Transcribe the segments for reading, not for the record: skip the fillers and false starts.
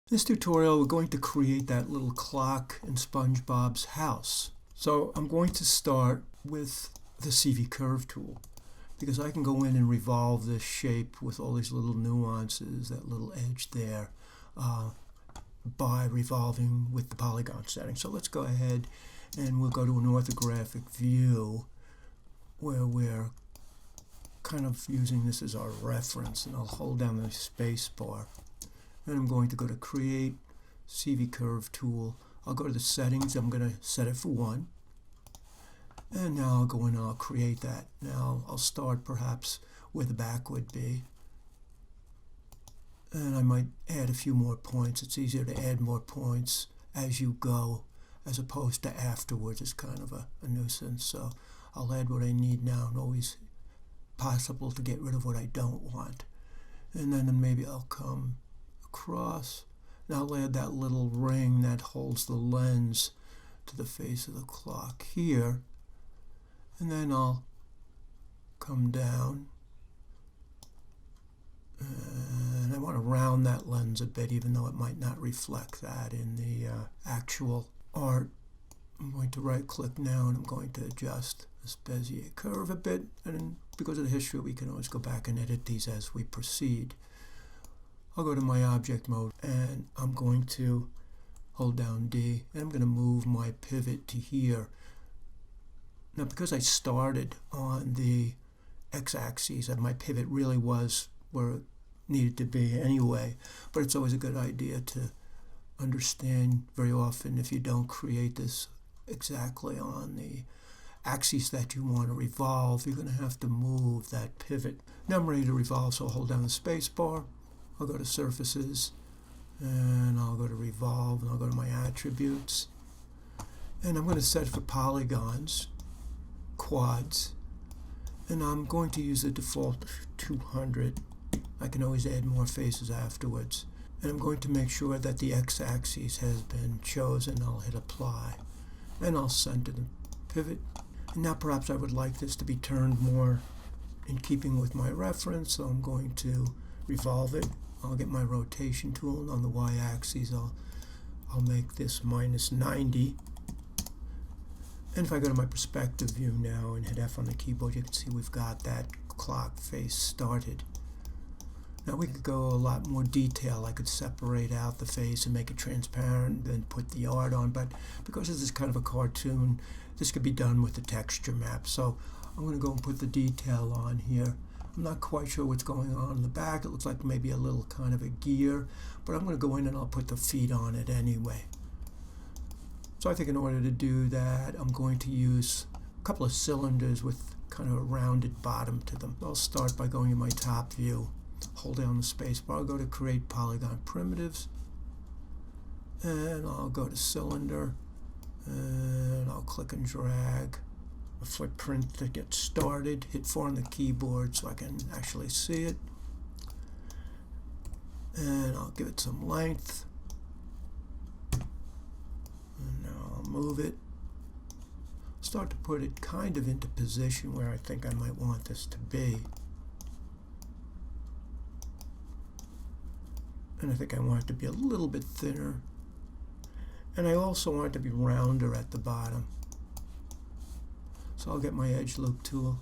In this tutorial, we're going to create that little clock in SpongeBob's house. So I'm going to start with the CV Curve tool because I can go in and revolve this shape with all these little nuances, that little edge there, by revolving with the polygon setting. So let's go ahead and we'll go to an orthographic view where we're kind of using this as our reference, and I'll hold down the space bar. Then I'm going to go to Create, CV Curve Tool. I'll go to the settings. I'm going to set it for 1. And now I'll go in and I'll create that. Now I'll start perhaps where the back would be. And I might add a few more points. It's easier to add more points as you go as opposed to afterwards. It's kind of a nuisance. So I'll add what I need now, and always possible to get rid of what I don't want. And then maybe I'll come across. Now I'll add that little ring that holds the lens to the face of the clock here, and then I'll come down, and I want to round that lens a bit, even though it might not reflect that in the actual art. I'm going to right click now, and I'm going to adjust this Bezier curve a bit, and because of the history we can always go back and edit these as we proceed. I'll go to my object mode, and I'm going to hold down D, and I'm going to move my pivot to here. Now, because I started on the x-axis, and my pivot really was where it needed to be anyway, but it's always a good idea to understand very often if you don't create this exactly on the axis that you want to revolve, you're going to have to move that pivot. Now I'm ready to revolve, so I'll hold down the space bar. I'll go to Surfaces, and I'll go to Revolve, and I'll go to my Attributes. And I'm going to set for polygons, quads, and I'm going to use the default 200. I can always add more faces afterwards. And I'm going to make sure that the x-axis has been chosen. I'll hit Apply, and I'll center the pivot. And now perhaps I would like this to be turned more in keeping with my reference, so I'm going to revolve it. I'll get my rotation tool, and on the y-axis I'll make this -90. And if I go to my perspective view now and hit F on the keyboard, you can see we've got that clock face started. Now we could go a lot more detail. I could separate out the face and make it transparent, then put the art on, but because this is kind of a cartoon, this could be done with the texture map. So I'm going to go and put the detail on here. I'm not quite sure what's going on in the back. It looks like maybe a little kind of a gear, but I'm going to go in and I'll put the feet on it anyway. So I think in order to do that, I'm going to use a couple of cylinders with kind of a rounded bottom to them. I'll start by going in my top view, hold down the space bar, I'll go to Create Polygon Primitives, and I'll go to Cylinder, and I'll click and drag a footprint to get started. Hit 4 on the keyboard so I can actually see it, and I'll give it some length, and now I'll move it. Start to put it kind of into position where I think I might want this to be, and I think I want it to be a little bit thinner, and I also want it to be rounder at the bottom. So I'll get my edge loop tool,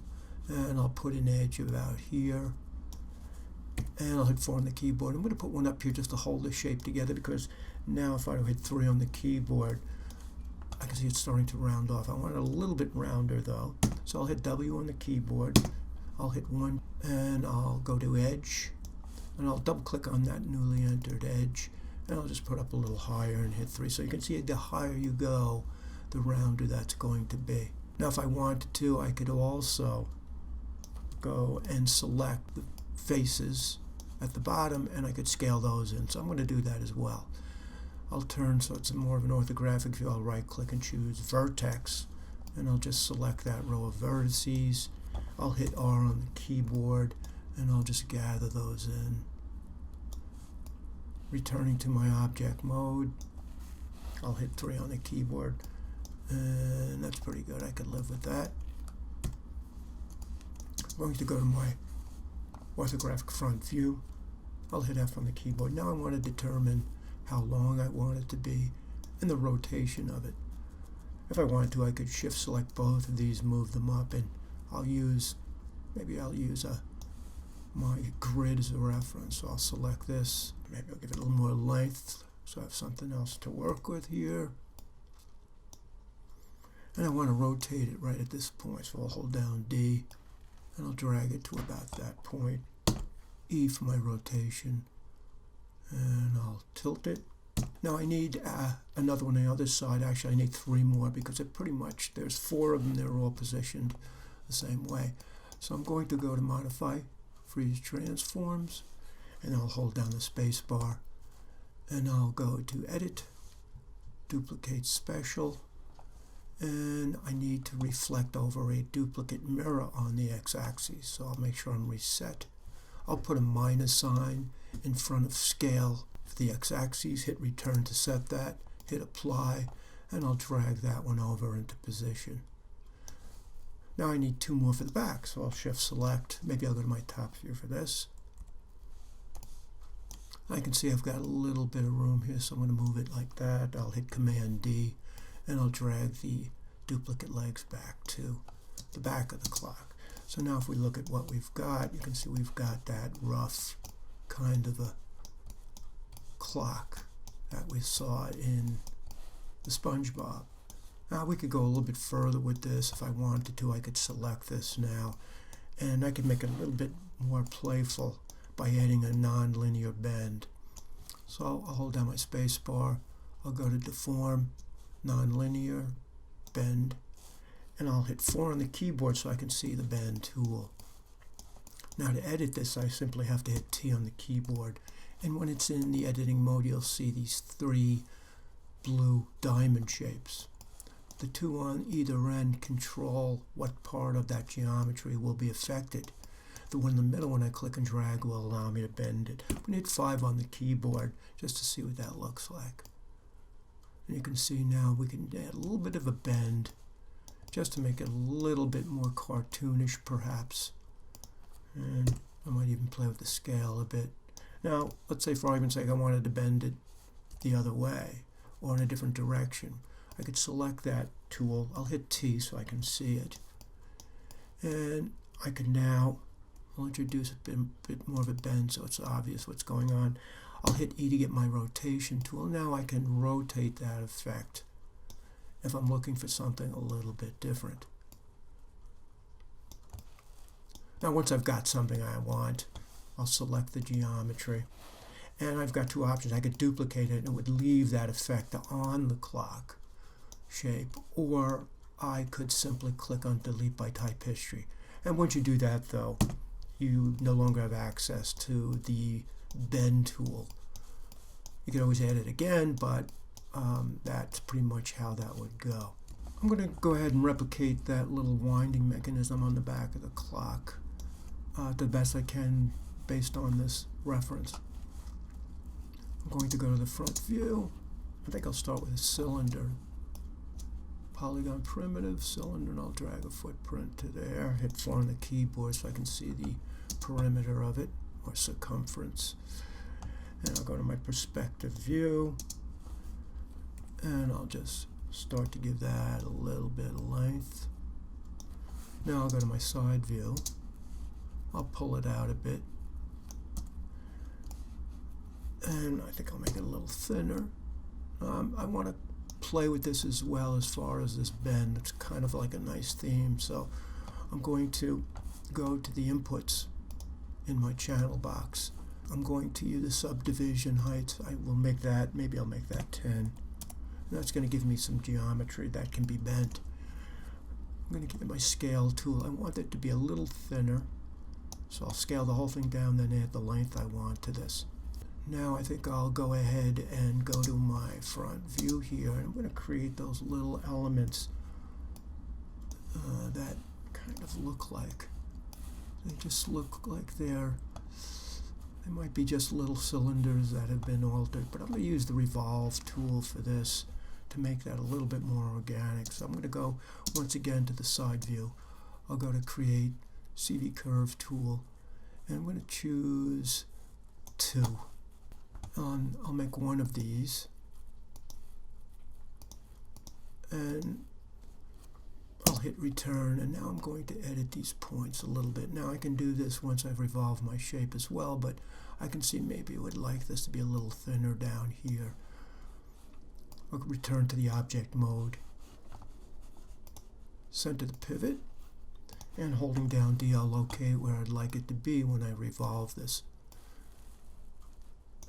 and I'll put an edge about here, and I'll hit 4 on the keyboard. I'm going to put one up here just to hold the shape together, because now if I hit 3 on the keyboard, I can see it's starting to round off. I want it a little bit rounder though. So I'll hit W on the keyboard, I'll hit 1, and I'll go to Edge, and I'll double click on that newly entered edge, and I'll just put up a little higher and hit 3. So you can see the higher you go, the rounder that's going to be. Now if I wanted to, I could also go and select the faces at the bottom, and I could scale those in. So I'm going to do that as well. I'll turn so it's more of an orthographic view. I'll right click and choose Vertex, and I'll just select that row of vertices. I'll hit R on the keyboard, and I'll just gather those in. Returning to my object mode, I'll hit 3 on the keyboard, and that's pretty good. I could live with that. I'm going to go to my orthographic front view. I'll hit F on the keyboard. Now I want to determine how long I want it to be, and the rotation of it. If I wanted to, I could shift select both of these, move them up, and maybe I'll use my grid as a reference. So I'll select this. Maybe I'll give it a little more length so I have something else to work with here. And I want to rotate it right at this point, so I'll hold down D and I'll drag it to about that point. E for my rotation, and I'll tilt it. Now I need another one on the other side. Actually, I need 3 more because there's 4 of them. They're all positioned the same way. So I'm going to go to Modify, Freeze Transforms, and I'll hold down the space bar, and I'll go to Edit, Duplicate Special, and I need to reflect over a duplicate mirror on the x-axis. So I'll make sure I'm reset. I'll put a minus sign in front of Scale for the x-axis, hit Return to set that, hit Apply, and I'll drag that one over into position. Now I need 2 more for the back, so I'll Shift Select. Maybe I'll go to my top view for this. I can see I've got a little bit of room here, so I'm going to move it like that. I'll hit Command D, and I'll drag the duplicate legs back to the back of the clock. So now if we look at what we've got, you can see we've got that rough kind of a clock that we saw in the SpongeBob. Now we could go a little bit further with this. If I wanted to, I could select this now, and I could make it a little bit more playful by adding a non-linear bend. So I'll hold down my space bar, I'll go to Deform, Non-Linear, Bend, and I'll hit 4 on the keyboard so I can see the bend tool. Now to edit this, I simply have to hit T on the keyboard, and when it's in the editing mode, you'll see these 3 blue diamond shapes. The 2 on either end control what part of that geometry will be affected. The one in the middle, when I click and drag, will allow me to bend it. We need 5 on the keyboard just to see what that looks like. And you can see now we can add a little bit of a bend just to make it a little bit more cartoonish perhaps. And I might even play with the scale a bit. Now, let's say for argument's sake I wanted to bend it the other way or in a different direction. I could select that tool. I'll hit T so I can see it. And I can now, I'll introduce a bit more of a bend so it's obvious what's going on. I'll hit E to get my rotation tool. Now I can rotate that effect if I'm looking for something a little bit different. Now once I've got something I want, I'll select the geometry. And I've got 2 options. I could duplicate it and it would leave that effect on the clock shape, or I could simply click on Delete by Type History. And once you do that though, you no longer have access to the bend tool. You can always add it again, but that's pretty much how that would go. I'm going to go ahead and replicate that little winding mechanism on the back of the clock to the best I can based on this reference. I'm going to go to the front view. I think I'll start with a cylinder. Polygon primitive, cylinder, and I'll drag a footprint to there. Hit 4 on the keyboard so I can see the perimeter of it, or circumference. And I'll go to my perspective view, and I'll just start to give that a little bit of length. Now I'll go to my side view. I'll pull it out a bit, and I think I'll make it a little thinner. I want to play with this as well as far as this bend. It's kind of like a nice theme, so I'm going to go to the inputs in my channel box. I'm going to use the subdivision height. I will make that, maybe I'll make that 10. That's going to give me some geometry that can be bent. I'm going to get my scale tool. I want it to be a little thinner, so I'll scale the whole thing down, then add the length I want to this. Now I think I'll go ahead and go to my front view here, and I'm going to create those little elements that kind of look like, they just look like they might be just little cylinders that have been altered, but I'm going to use the revolve tool for this to make that a little bit more organic. So I'm going to go once again to the side view. I'll go to Create CV Curve tool, and I'm going to choose 2. I'll make one of these, and I'll hit return, and now I'm going to edit these points a little bit. Now I can do this once I've revolved my shape as well, but I can see maybe I would like this to be a little thinner down here. I'll return to the object mode, center the pivot, and holding down D, I'll locate where I'd like it to be when I revolve this.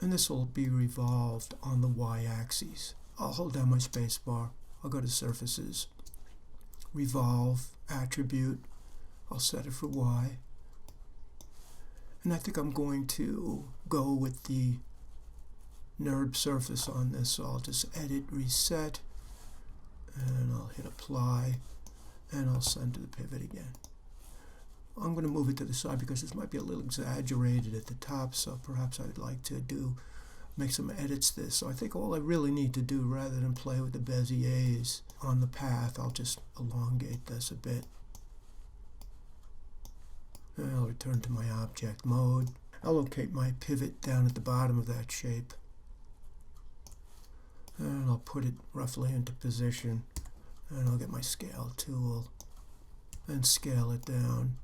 And this will be revolved on the y-axis. I'll hold down my space bar, I'll go to Surfaces, Revolve, Attribute, I'll set it for Y. And I think I'm going to go with the NURB surface on this, so I'll just edit, reset, and I'll hit apply, and I'll center the pivot again. I'm going to move it to the side because this might be a little exaggerated at the top, so perhaps I'd like to make some edits to this. So I think all I really need to do, rather than play with the Beziers on the path, I'll just elongate this a bit. And I'll return to my object mode. I'll locate my pivot down at the bottom of that shape. And I'll put it roughly into position. And I'll get my scale tool and scale it down.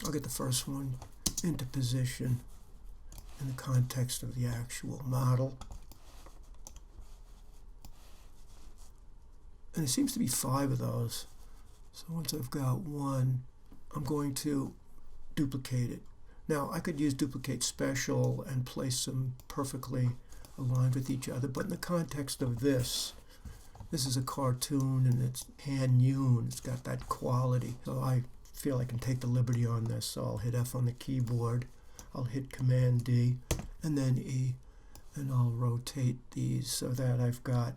I'll get the first one into position in the context of the actual model. And there seems to be 5 of those. So once I've got one, I'm going to duplicate it. Now I could use duplicate special and place them perfectly aligned with each other, but in the context of this is a cartoon and it's hand hewn, it's got that quality. So I feel I can take the liberty on this, so I'll hit F on the keyboard, I'll hit Command D and then E, and I'll rotate these so that I've got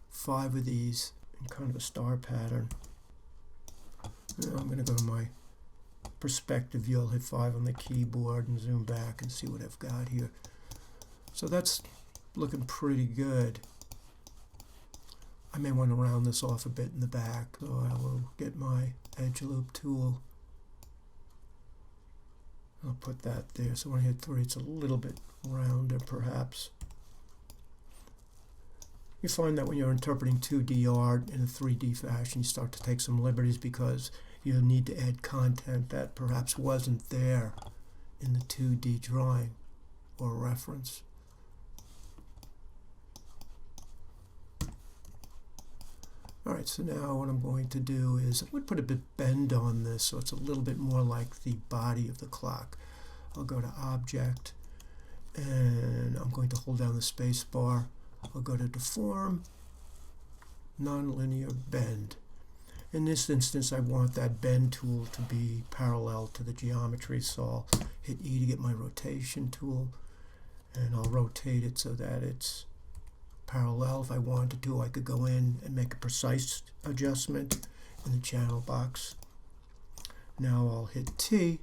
5 of these in kind of a star pattern. Now I'm going to go to my perspective view, I'll hit 5 on the keyboard and zoom back and see what I've got here. So that's looking pretty good. I may want to round this off a bit in the back, so I will get my edge loop tool. I'll put that there, so when I hit 3 it's a little bit rounder perhaps. You find that when you're interpreting 2D art in a 3D fashion, you start to take some liberties because you need to add content that perhaps wasn't there in the 2D drawing or reference. Alright, so now what I'm going to do is I'm going to put a bit bend on this so it's a little bit more like the body of the clock. I'll go to Object and I'm going to hold down the space bar. I'll go to Deform, Nonlinear Bend. In this instance I want that bend tool to be parallel to the geometry, so I'll hit E to get my rotation tool and I'll rotate it so that it's parallel. If I wanted to, I could go in and make a precise adjustment in the channel box. Now I'll hit T,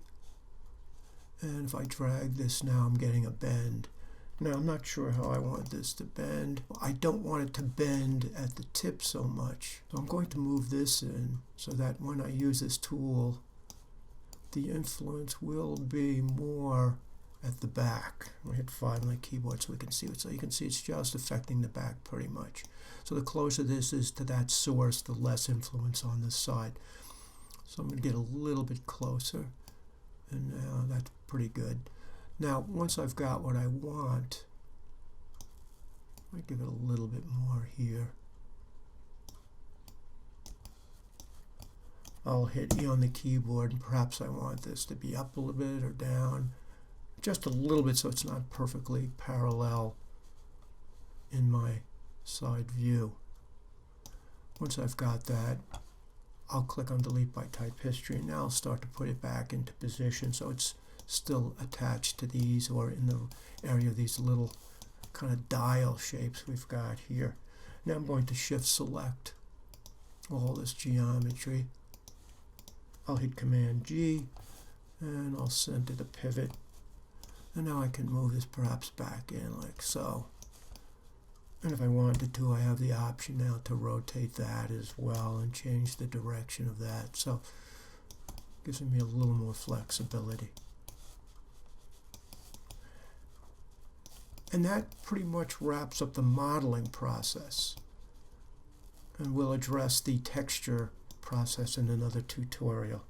and if I drag this now I'm getting a bend. Now I'm not sure how I want this to bend. I don't want it to bend at the tip so much. So I'm going to move this in so that when I use this tool, the influence will be more at the back. I'll hit 5 on the keyboard so we can see it. So you can see it's just affecting the back pretty much. So the closer this is to that source, the less influence on this side. So I'm going to get a little bit closer, and now that's pretty good. Now once I've got what I want, I might give it a little bit more here. I'll hit E on the keyboard, and perhaps I want this to be up a little bit or down. Just a little bit so it's not perfectly parallel in my side view. Once I've got that, I'll click on Delete by Type History, and now I'll start to put it back into position so it's still attached to these, or in the area of these little kind of dial shapes we've got here. Now I'm going to Shift Select all this geometry. I'll hit Command G and I'll center the pivot. And now I can move this perhaps back in like so. And if I wanted to, I have the option now to rotate that as well and change the direction of that. So it gives me a little more flexibility. And that pretty much wraps up the modeling process. And we'll address the texture process in another tutorial.